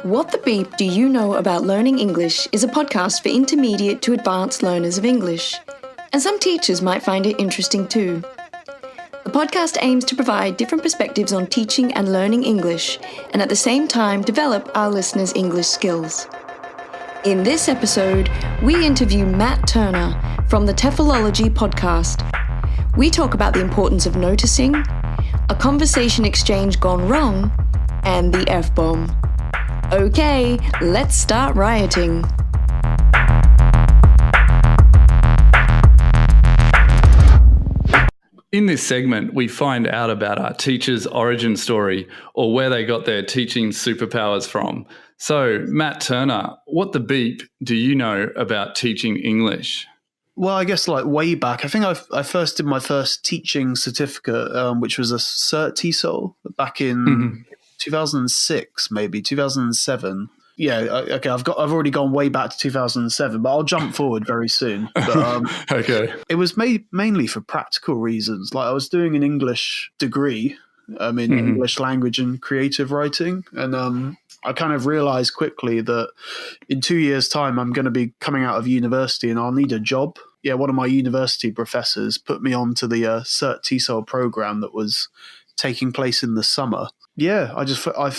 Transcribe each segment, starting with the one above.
What the Beep Do You Know About Learning English is a podcast for intermediate to advanced learners of English, and some teachers might find it interesting too. The podcast aims to provide different perspectives on teaching and learning English, and at the same time develop our listeners' English skills. In this episode, we interview Matt Turner from the TEFLology Podcast. We talk about the importance of noticing, a conversation exchange gone wrong, and the F-bomb. Okay, let's start rioting. In this segment, we find out about our teacher's origin story or where they got their teaching superpowers from. So, Matt Turner, what the beep do you know about teaching English? Well, I guess like way back, I think I first did my first teaching certificate, which was a Cert TESOL back in 2006, maybe 2007. Yeah, okay. I've already gone way back to 2007, but I'll jump forward very soon. But, Okay. It was mainly for practical reasons. Like I was doing an English degree in English language and creative writing, and I kind of realized quickly that in 2 years' time, I'm going to be coming out of university and I'll need a job. Yeah, one of my university professors put me onto the Cert TESOL program that was taking place in the summer. Yeah, I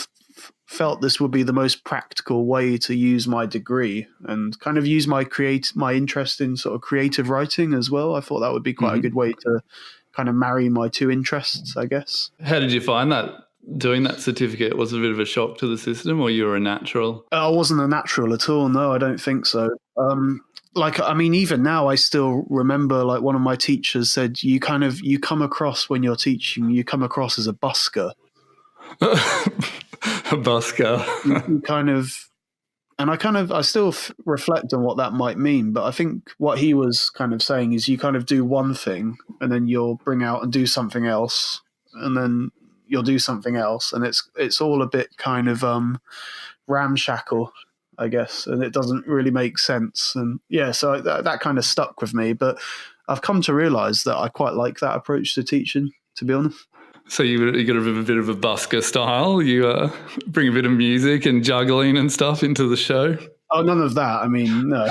felt this would be the most practical way to use my degree and kind of use my interest in sort of creative writing as well. I thought that would be quite a good way to kind of marry my two interests, I guess. How did you find that? Doing that certificate, was it a bit of a shock to the system, or you were a natural? I wasn't a natural at all. No, I don't think so. Even now I still remember like one of my teachers said, you come across when you're teaching, you come across as a busker. A busker. I still reflect on what that might mean, but I think what he was kind of saying is you kind of do one thing and then you'll bring out and do something else, and then you'll do something else, and it's all a bit kind of ramshackle, I guess, and it doesn't really make sense. And yeah, so that kind of stuck with me, but I've come to realize that I quite like that approach to teaching, to be honest. So you got a bit of a busker style. You bring a bit of music and juggling and stuff into the show. Oh, none of that. I mean, no.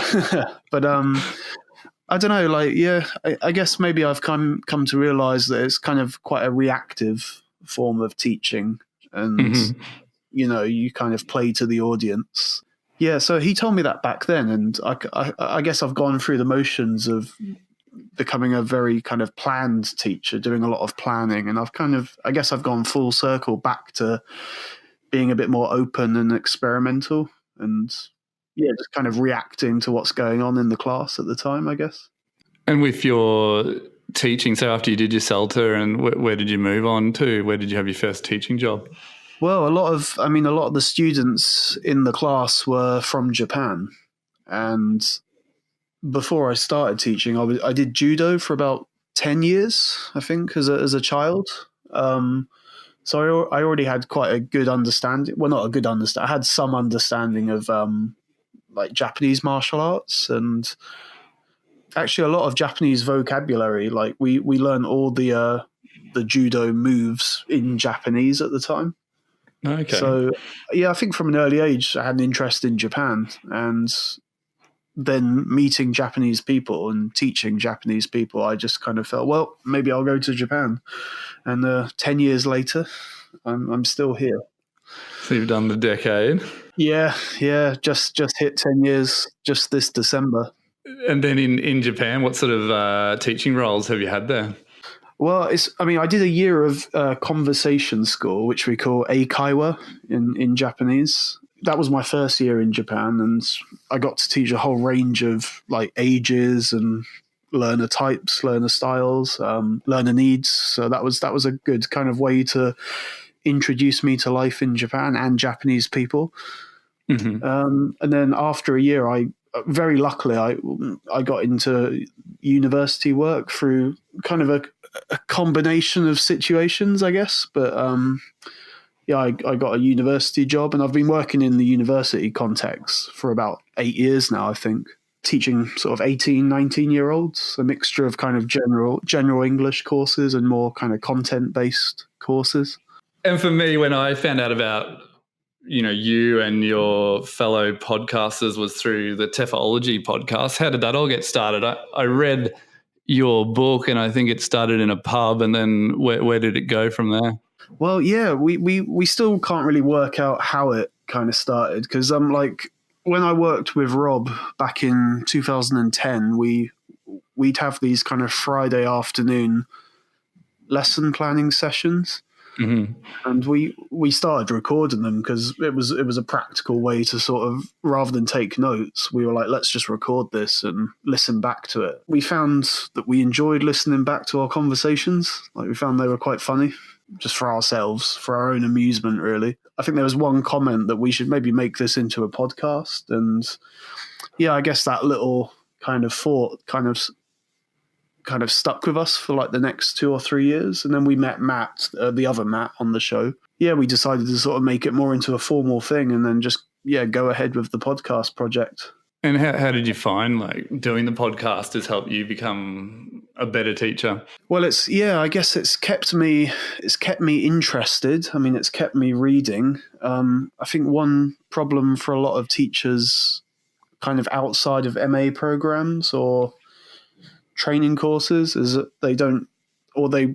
But I don't know. Like, yeah, I guess maybe I've come to realize that it's kind of quite a reactive form of teaching, and you kind of play to the audience. Yeah. So he told me that back then, and I guess I've gone through the motions of becoming a very kind of planned teacher, doing a lot of planning, and I guess I've gone full circle back to being a bit more open and experimental, and just kind of reacting to what's going on in the class at the time, I guess. And with your teaching, so after you did your CELTA, and where did you move on to? Where did you have your first teaching job? Well, a lot of the students in the class were from Japan, and before I started teaching, I did judo for about 10 years, I think, as a child. So I already had quite a good understanding. Well, not a good understanding. I had some understanding of like Japanese martial arts, and actually a lot of Japanese vocabulary. Like we learned all the judo moves in Japanese at the time. Okay. So yeah, I think from an early age I had an interest in Japan, and then meeting Japanese people and teaching Japanese people, I just kind of felt, well, maybe I'll go to Japan. And 10 years later, I'm still here. So you've done the decade. Yeah, just hit 10 years just this December. And then in Japan, what sort of teaching roles have you had there? Well, I did a year of conversation school, which we call eikaiwa in Japanese. That was my first year in Japan, and I got to teach a whole range of like ages and learner types, learner styles, learner needs. So that was a good kind of way to introduce me to life in Japan and Japanese people. And then after a year, very luckily I got into university work through kind of a combination of situations, I guess. But I got a university job, and I've been working in the university context for about 8 years now, I think, teaching sort of 18, 19-year-olds, a mixture of kind of general English courses and more kind of content-based courses. And for me, when I found out about you and your fellow podcasters was through the TEFLology Podcast. How did that all get started? I read your book, and I think it started in a pub, and then where did it go from there? Well, yeah, we still can't really work out how it kind of started, because when I worked with Rob back in 2010, we'd have these kind of Friday afternoon lesson planning sessions. Mm-hmm. And we started recording them because it was a practical way to sort of, rather than take notes, we were like, let's just record this and listen back to it. We found that we enjoyed listening back to our conversations. Like, we found they were quite funny, just for ourselves, for our own amusement, really. I think there was one comment that we should maybe make this into a podcast. And yeah, I guess that little kind of thought kind of stuck with us for like the next 2 or 3 years. And then we met Matt, the other Matt, on the show. Yeah, we decided to sort of make it more into a formal thing, and then just, go ahead with the podcast project. And how did you find doing the podcast has helped you become a better teacher? Well, I guess it's kept me interested. I mean, it's kept me reading. I think one problem for a lot of teachers kind of outside of MA programs or training courses is that they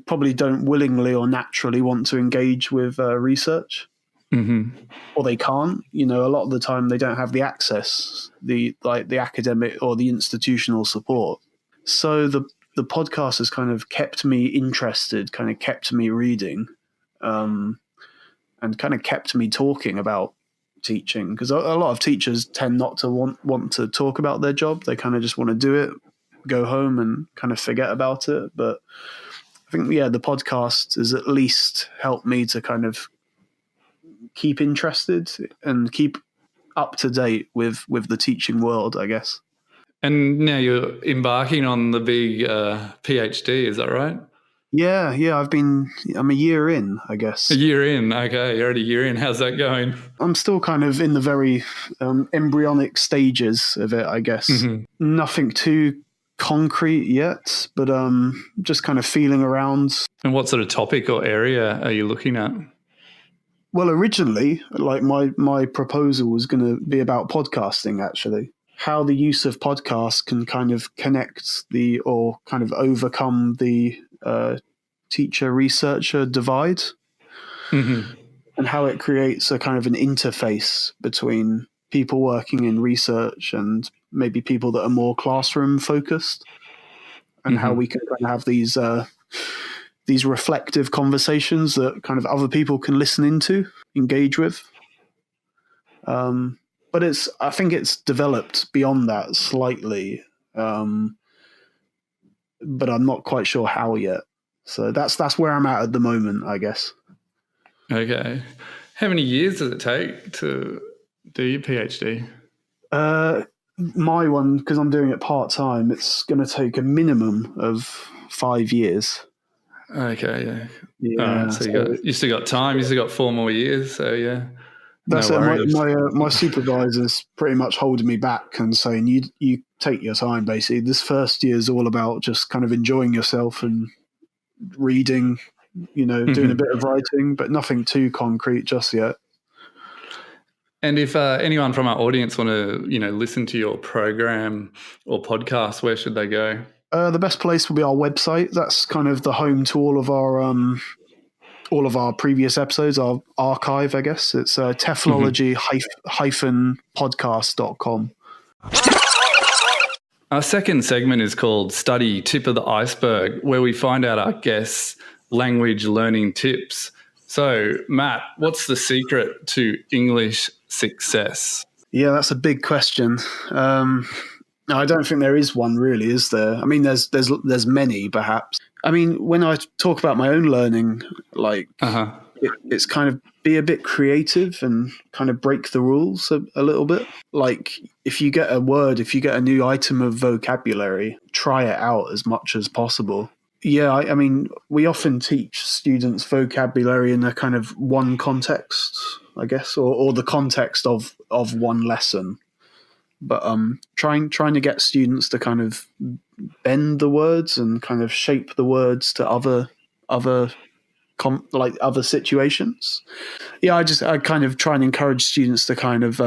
probably don't willingly or naturally want to engage with research. Mm-hmm. Or they can't. A lot of the time they don't have the access, the academic or the institutional support. So the podcast has kind of kept me interested, kind of kept me reading, and kind of kept me talking about teaching, because a lot of teachers tend not to want to talk about their job. They kind of just want to do it, go home and kind of forget about it. But I think, the podcast has at least helped me to kind of keep interested and keep up to date with the teaching world, I guess. And now you're embarking on the big PhD, is that right? Yeah, I'm a year in, I guess. A year in, okay, you're already a year in. How's that going? I'm still kind of in the very embryonic stages of it, I guess. Mm-hmm. Nothing too concrete yet, but just kind of feeling around. And what sort of topic or area are you looking at? Well, originally, my proposal was going to be about podcasting, actually. How the use of podcasts can kind of connect or kind of overcome the teacher-researcher divide. Mm-hmm. And how it creates a kind of an interface between people working in research and maybe people that are more classroom focused, and how we can kind of have these reflective conversations that kind of other people can listen into, engage with. But I think it's developed beyond that slightly, but I'm not quite sure how yet. So that's where I'm at the moment, I guess. Okay. How many years does it take to do your PhD? My one, because I'm doing it part-time, it's going to take a minimum of 5 years. Okay, yeah. So you still got time. You still got 4 more years. So yeah, that's no it. My supervisor's pretty much holding me back and saying, "You take your time. Basically, this first year is all about just kind of enjoying yourself and reading, doing a bit of writing, but nothing too concrete just yet." And if anyone from our audience want to, listen to your program or podcast, where should they go? The best place will be our website. That's kind of the home to all of our previous episodes, our archive, I guess. It's TEFLology-podcast.com. Our second segment is called Study Tip of the Iceberg, where we find out our guests' language learning tips. So, Matt, what's the secret to English success? Yeah, that's a big question. No, I don't think there is one really, is there? I mean, there's many, perhaps. I mean, when I talk about my own learning, it's kind of be a bit creative and kind of break the rules a little bit. Like, if you get a new item of vocabulary, try it out as much as possible. Yeah, I mean, we often teach students vocabulary in a kind of one context, I guess, or the context of one lesson. But trying to get students to kind of bend the words and kind of shape the words to other like other situations. Yeah, I kind of try and encourage students to kind of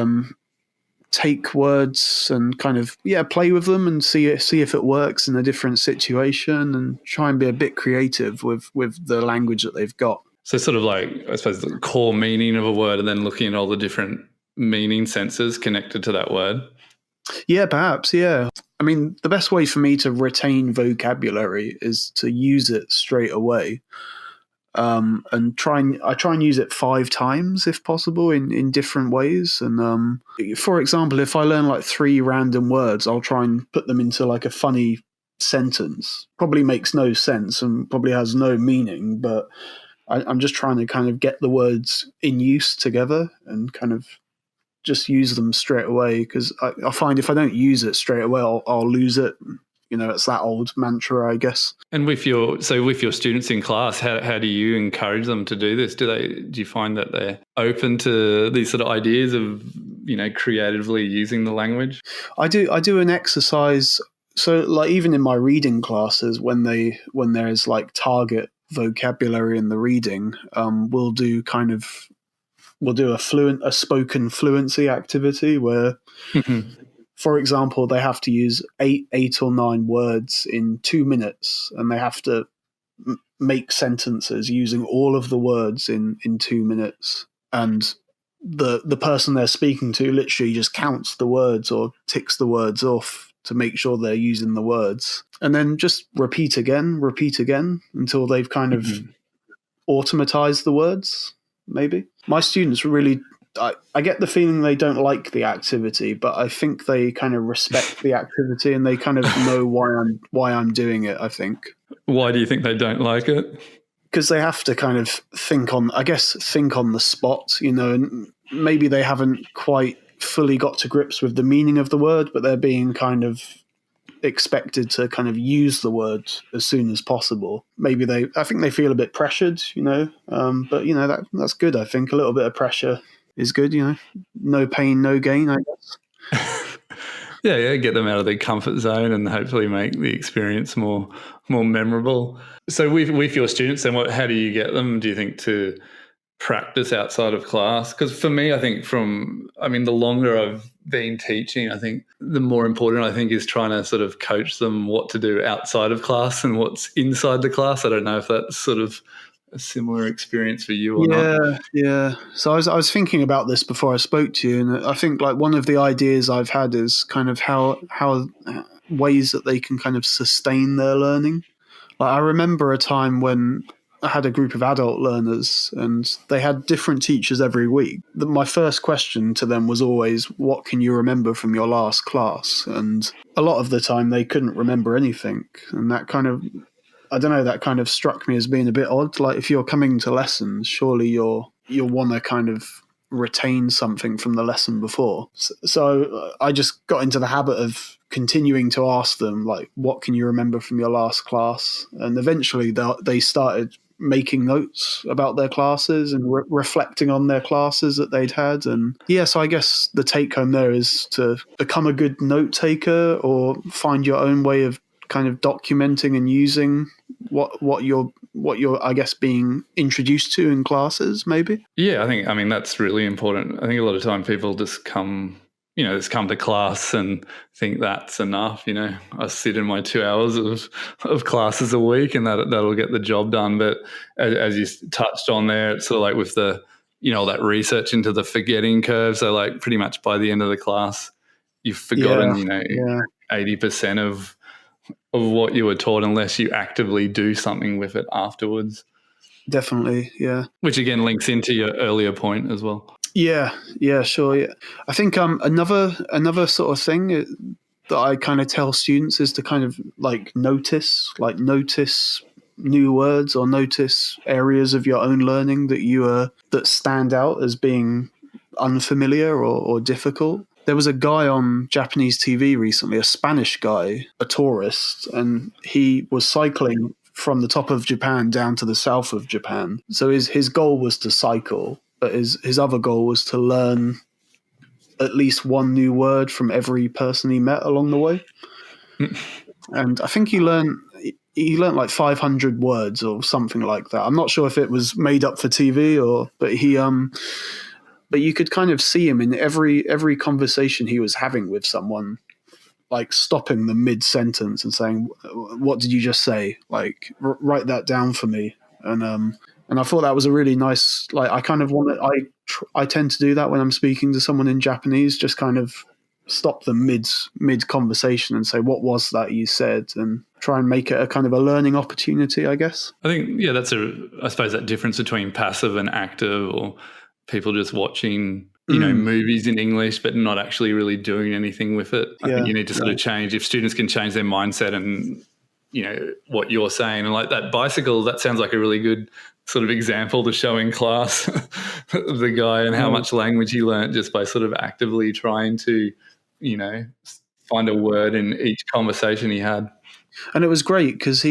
take words and kind of play with them and see if it works in a different situation, and try and be a bit creative with the language that they've got. So sort of like, I suppose, the core meaning of a word and then looking at all the different meaning senses connected to that word. Yeah, perhaps, yeah. I mean, the best way for me to retain vocabulary is to use it straight away. And I try and use it 5 times if possible in different ways. And for example, if I learn like 3 random words, I'll try and put them into like a funny sentence. Probably makes no sense and probably has no meaning, but I'm just trying to kind of get the words in use together and kind of just use them straight away, because I find if I don't use it straight away, I'll lose it. You know, it's that old mantra, I guess. And with your students in class, how do you encourage them to do this? Do you find that they're open to these sort of ideas of, you know, creatively using the language? I do an exercise. So like even in my reading classes, when there's like target vocabulary in the reading, we'll do a spoken fluency activity where for example, they have to use 8 or 9 words in 2 minutes, and they have to make sentences using all of the words in 2 minutes. And the person they're speaking to literally just counts the words or ticks the words off to make sure they're using the words. And then just repeat again until they've kind of automatized the words, maybe. My students really... I get the feeling they don't like the activity, but I think they kind of respect the activity and they kind of know why I'm doing it, I think. Why do you think they don't like it? Because they have to kind of think on the spot, you know, and maybe they haven't quite fully got to grips with the meaning of the word, but they're being kind of expected to kind of use the word as soon as possible. Maybe I think they feel a bit pressured, you know, but, you know, that's good, I think. A little bit of pressure is good, you know. No pain, no gain, I guess. Yeah, get them out of their comfort zone and hopefully make the experience more memorable. So with your students, then how do you get them, do you think, to practice outside of class? Because for me, I think the longer I've been teaching, I think the more important, I think, is trying to sort of coach them what to do outside of class and what's inside the class. I don't know if that's sort of a similar experience for you or not. Yeah. So I was thinking about this before I spoke to you, and I think like one of the ideas I've had is kind of how ways that they can kind of sustain their learning. Like I remember a time when I had a group of adult learners and they had different teachers every week. My first question to them was always, what can you remember from your last class? And a lot of the time they couldn't remember anything. And that kind of, I don't know, that kind of struck me as being a bit odd. Like if you're coming to lessons, surely you'll want to kind of retain something from the lesson before. So I just got into the habit of continuing to ask them, like, what can you remember from your last class? And eventually they started making notes about their classes and reflecting on their classes that they'd had. And so I guess the take home there is to become a good note taker or find your own way of kind of documenting and using what you're I guess being introduced to in classes, maybe. Yeah, I mean that's really important. I think a lot of time people just come to class and think that's enough. You know, I sit in my 2 hours of classes a week and that'll get the job done. But as you touched on there, it's sort of like with the, you know, that research into the forgetting curve. So like pretty much by the end of the class, you've forgotten, 80% of what you were taught unless you actively do something with it afterwards. Definitely, yeah. Which again links into your earlier point as well. Yeah, sure. Yeah. I think another sort of thing that I kind of tell students is to kind of like notice new words or notice areas of your own learning that stand out as being unfamiliar or difficult. There was a guy on Japanese TV recently, a Spanish guy, a tourist, and he was cycling from the top of Japan down to the south of Japan. So his goal was to cycle, but his other goal was to learn at least one new word from every person he met along the way. And I think he learned he learnt like 500 words or something like that. I'm not sure if it was made up for TV but you could kind of see him in every conversation he was having with someone, like stopping them mid-sentence and saying, "What did you just say? Like, write that down for me." And I thought that was a really nice. Like, I kind of want to. I tend to do that when I'm speaking to someone in Japanese. Just kind of stop them mid conversation and say, "What was that you said?" and try and make it a kind of a learning opportunity, I guess. I think, I suppose that difference between passive and active, or people just watching, movies in English but not actually really doing anything with it. I think you need to sort of change. If students can change their mindset and, what you're saying, and like that bicycle, that sounds like a really good sort of example to show in class of the guy and how much language he learnt just by sort of actively trying to, find a word in each conversation he had. And it was great because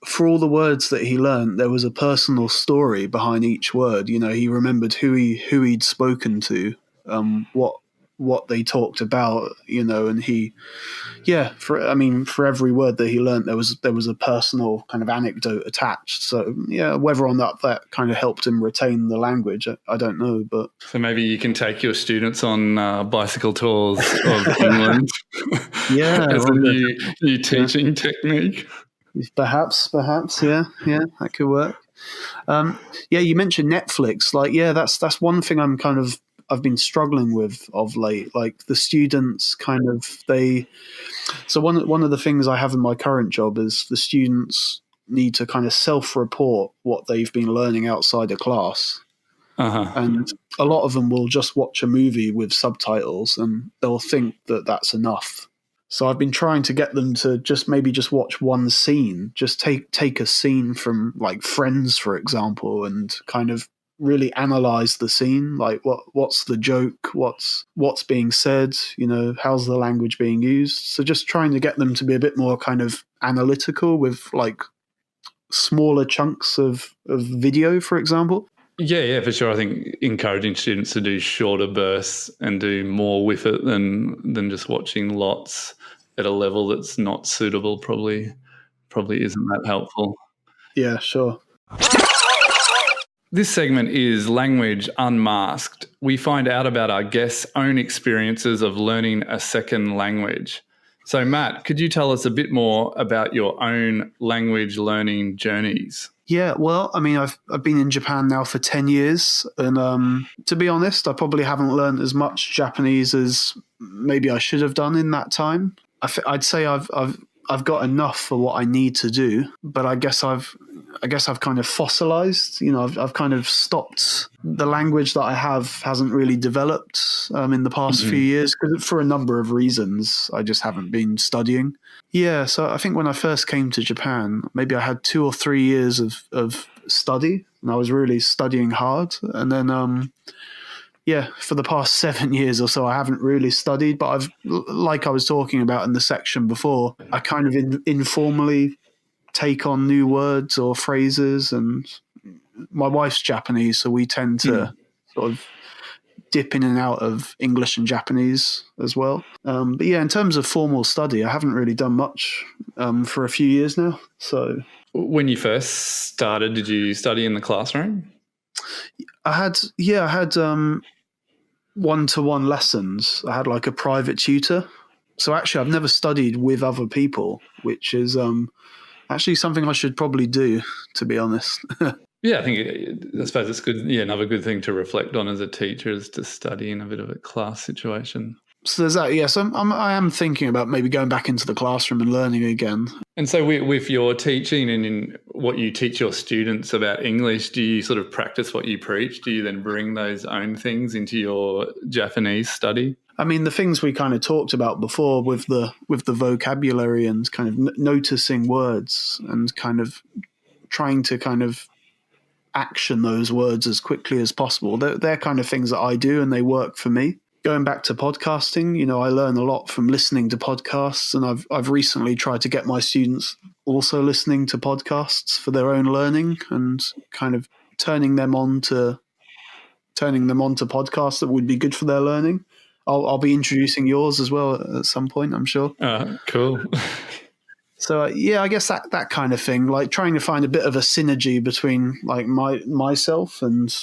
for all the words that he learned, there was a personal story behind each word. He remembered who he'd spoken to, what they talked about, and for every word that he learned, there was a personal kind of anecdote attached. So whether or not that kind of helped him retain the language, I don't know. But so maybe you can take your students on bicycle tours of England. As a new teaching technique. Perhaps, yeah, that could work. You mentioned Netflix. That's one thing I've been struggling with of late. Like the students so one of the things I have in my current job is the students need to kind of self-report what they've been learning outside of class. And a lot of them will just watch a movie with subtitles and they'll think that that's enough. So I've been trying to get them to just watch one scene, just take a scene from like Friends, for example, and kind of really analyze the scene. Like what's the joke? What's being said? How's the language being used? So just trying to get them to be a bit more kind of analytical with like smaller chunks of video, for example. Yeah, for sure. I think encouraging students to do shorter bursts and do more with it than just watching lots at a level that's not suitable probably isn't that helpful. Yeah, sure. This segment is Language Unmasked. We find out about our guests' own experiences of learning a second language. So, Matt, could you tell us a bit more about your own language learning journeys? Yeah, well, I mean, I've been in Japan now for 10 years, and to be honest, I probably haven't learned as much Japanese as maybe I should have done in that time. I'd say I've got enough for what I need to do, but I guess I've kind of fossilized. I've kind of stopped. The language that I have hasn't really developed in the past few years for a number of reasons. I just haven't been studying. Yeah, so I think when I first came to Japan, maybe I had 2 or 3 years of study, and I was really studying hard. And then, for the past 7 years or so, I haven't really studied. But like I was talking about in the section before, I kind of informally take on new words or phrases. And my wife's Japanese, so we tend to sort of dip in and out of English and Japanese as well. But in terms of formal study, I haven't really done much for a few years now. So, when you first started, did you study in the classroom? I had one-to-one lessons. I had like a private tutor. So actually, I've never studied with other people, which is actually something I should probably do, to be honest. Yeah, I suppose it's good. Yeah, another good thing to reflect on as a teacher is to study in a bit of a class situation. So there's that. Yeah, so I am thinking about maybe going back into the classroom and learning again. And so with your teaching and in what you teach your students about English, do you sort of practice what you preach? Do you then bring those own things into your Japanese study? I mean, the things we kind of talked about before with the vocabulary and kind of noticing words and kind of trying to kind of action those words as quickly as possible. They're kind of things that I do and they work for me. Going back to podcasting, I learn a lot from listening to podcasts, and I've recently tried to get my students also listening to podcasts for their own learning and kind of turning them on to podcasts that would be good for their learning. I'll be introducing yours as well at some point, I'm sure. Cool. So yeah, I guess that kind of thing, like trying to find a bit of a synergy between like myself and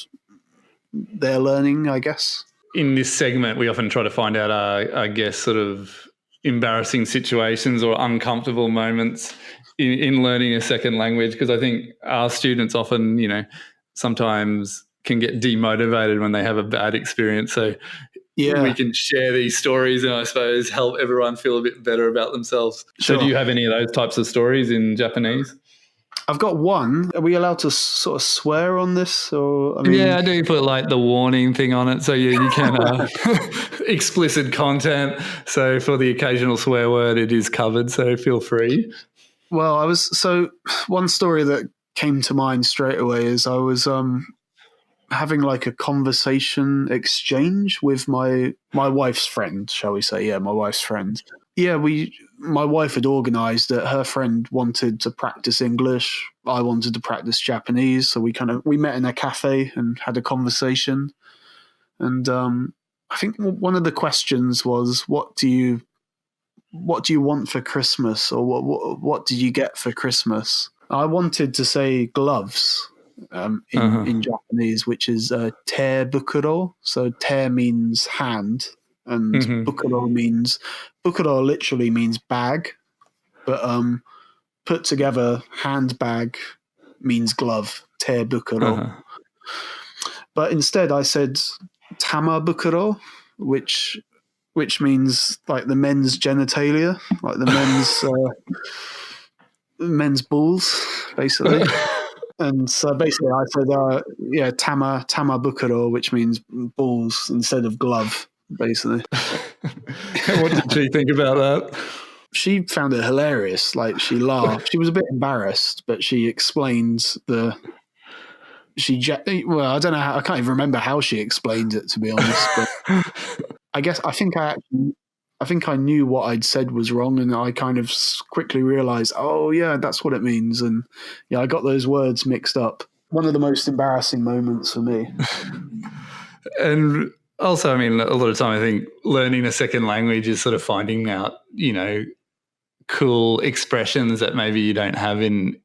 their learning, I guess. In this segment, we often try to find out our guests' sort of embarrassing situations or uncomfortable moments in learning a second language, because I think our students often, sometimes can get demotivated when they have a bad experience. So we can share these stories and I suppose help everyone feel a bit better about themselves. Sure. So do you have any of those types of stories in Japanese? I've got one. Are we allowed to sort of swear on this? Or I do put like the warning thing on it, so you can explicit content. So for the occasional swear word, it is covered. So feel free. Well, one story that came to mind straight away is I was having like a conversation exchange with my wife's friend, shall we say? Yeah, my wife's friend. Yeah, my wife had organised that her friend wanted to practice English. I wanted to practice Japanese, so we met in a cafe and had a conversation. And I think one of the questions was, "What do you want for Christmas?" Or what did you get for Christmas? I wanted to say gloves in Japanese, which is te bukuro. So te means hand, and bukuro literally means bag, but put together handbag means glove, te bukuro. But instead I said tama bukuro, which means like the men's genitalia, like the men's balls, basically. And so basically I said, tama bukuro, which means balls instead of glove, basically. What did she think about that? She found it hilarious. Like, she laughed. She was a bit embarrassed, but she explained I don't know how, I can't even remember how she explained it, to be honest. But I think I knew what I'd said was wrong, and I kind of quickly realized, oh yeah, that's what it means. And yeah, I got those words mixed up. One of the most embarrassing moments for me. And also, I mean, a lot of time I think learning a second language is sort of finding out, cool expressions that maybe you don't have in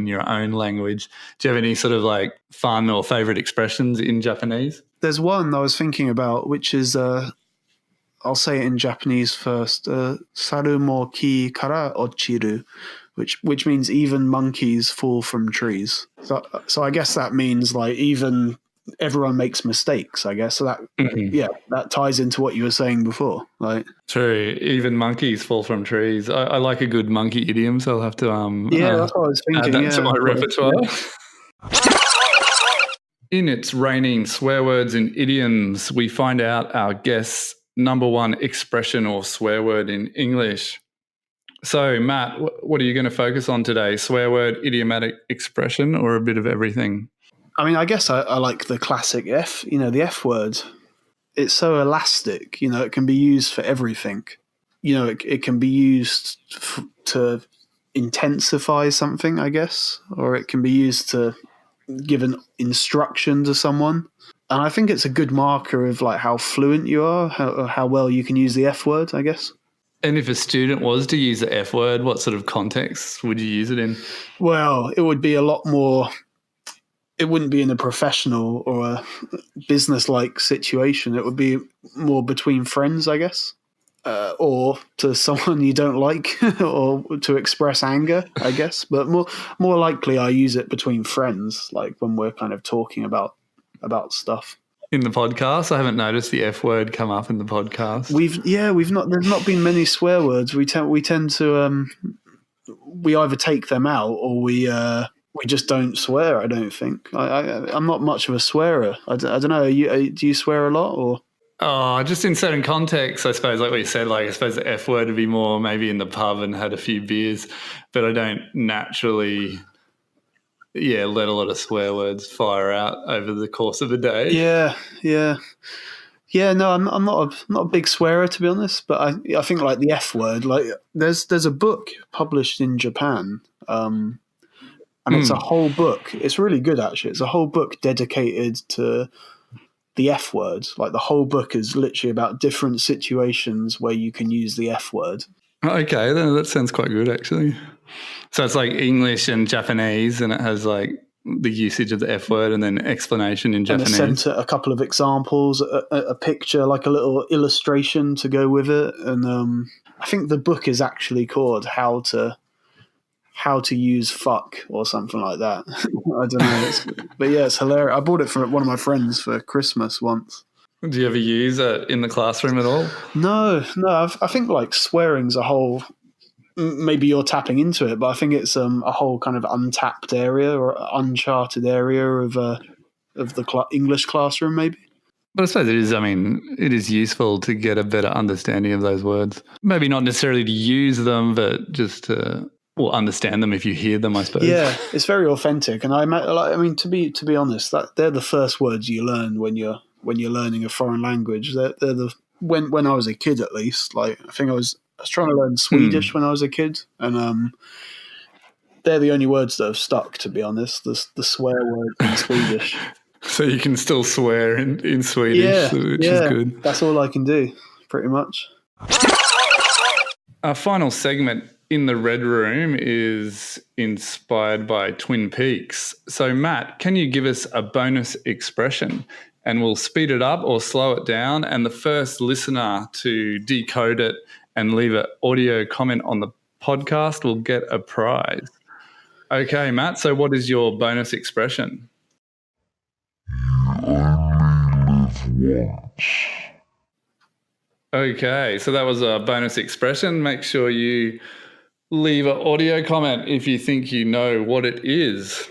your own language. Do you have any sort of like fun or favorite expressions in Japanese? There's one I was thinking about, which is I'll say it in Japanese first. Saru mo ki kara ochiru, which means even monkeys fall from trees. So I guess that means like even everyone makes mistakes, I guess. So that that ties into what you were saying before. Like, true, even monkeys fall from trees. I like a good monkey idiom, so I'll have to that's what I was thinking. Add that to my repertoire. In It's Raining Swear Words and Idioms, we find out our guests' number one expression or swear word in English. So, Matt, what are you going to focus on today? Swear word, idiomatic expression, or a bit of everything? I mean, I guess I like the classic F, the F word. It's so elastic, it can be used for everything. It can be used to intensify something, I guess, or it can be used to give an instruction to someone. And I think it's a good marker of like how fluent you are, how well you can use the F word, I guess. And if a student was to use the F word, what sort of context would you use it in? Well, it would be a lot more. It wouldn't be in a professional or a business-like situation. It would be more between friends, I guess, or to someone you don't like, or to express anger, I guess. But more likely, I use it between friends, like when we're kind of talking about stuff. In the podcast, I haven't noticed the F word come up in the podcast. There's not been many swear words. We tend to we either take them out or we just don't swear. I don't think. I'm not much of a swearer. I don't know. Do you swear a lot or? Oh, just in certain contexts, I suppose. Like we said, I suppose the F word would be more maybe in the pub and had a few beers, but I don't naturally. Yeah, let a lot of swear words fire out over the course of a day. Yeah. No, I'm not a big swearer, to be honest. But I think like the F word, like there's a book published in Japan, and it's a whole book. It's really good, actually. It's a whole book dedicated to the F word. Like the whole book is literally about different situations where you can use the F word. Okay, then that sounds quite good, actually. So it's like English and Japanese, and it has like the usage of the F word and then explanation in Japanese. And a couple of examples, a picture, like a little illustration to go with it. And I think the book is actually called How to Use Fuck or something like that. I don't know. But yeah, it's hilarious. I bought it for one of my friends for Christmas once. Do you ever use it in the classroom at all? No. I think like swearing's a whole. Maybe you're tapping into it, but I think it's a whole kind of untapped area or uncharted area of the English classroom, maybe. But I suppose it is. I mean, it is useful to get a better understanding of those words. Maybe not necessarily to use them, but just to understand them if you hear them, I suppose. Yeah, it's very authentic, and I mean, to be honest, that they're the first words you learn when you're learning a foreign language. They're the when I was a kid, at least. Like I think I was trying to learn Swedish when I was a kid, and they're the only words that have stuck, to be honest, the swear words in Swedish. So you can still swear in Swedish, which is good. That's all I can do, pretty much. Our final segment in the Red Room is inspired by Twin Peaks. So Matt, can you give us a bonus expression? And we'll speed it up or slow it down, and the first listener to decode it and leave an audio comment on the podcast will get a prize. Okay, Matt, so what is your bonus expression? You only live once. Okay, so that was a bonus expression. Make sure you leave an audio comment if you think you know what it is.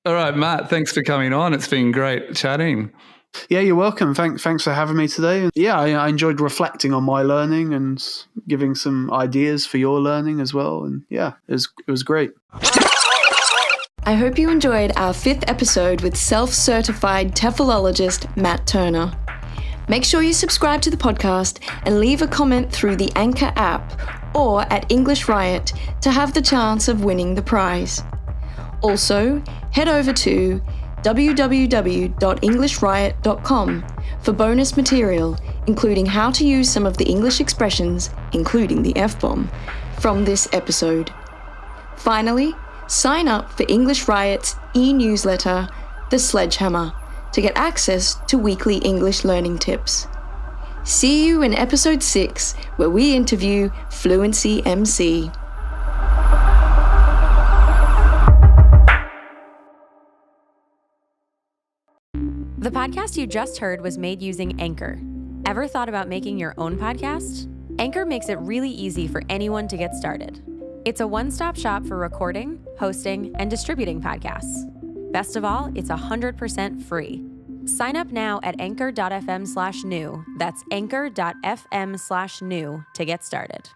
All right, Matt, thanks for coming on. It's been great chatting. Yeah, you're welcome. Thanks for having me today. Yeah, I enjoyed reflecting on my learning and giving some ideas for your learning as well. And yeah, it was great. I hope you enjoyed our 5th episode with self-certified TEFLologist Matt Turner. Make sure you subscribe to the podcast and leave a comment through the Anchor app or at englishriot to have the chance of winning the prize. Also, head over to www.englishriot.com for bonus material, including how to use some of the English expressions, including the F-bomb, from this episode. Finally, sign up for English Riot's e-newsletter, The Sledgehammer, to get access to weekly English learning tips. See you in episode 6, where we interview Fluency MC. The podcast you just heard was made using Anchor. Ever thought about making your own podcast? Anchor makes it really easy for anyone to get started. It's a one-stop shop for recording, hosting, and distributing podcasts. Best of all, it's 100% free. Sign up now at anchor.fm/new. That's anchor.fm/new to get started.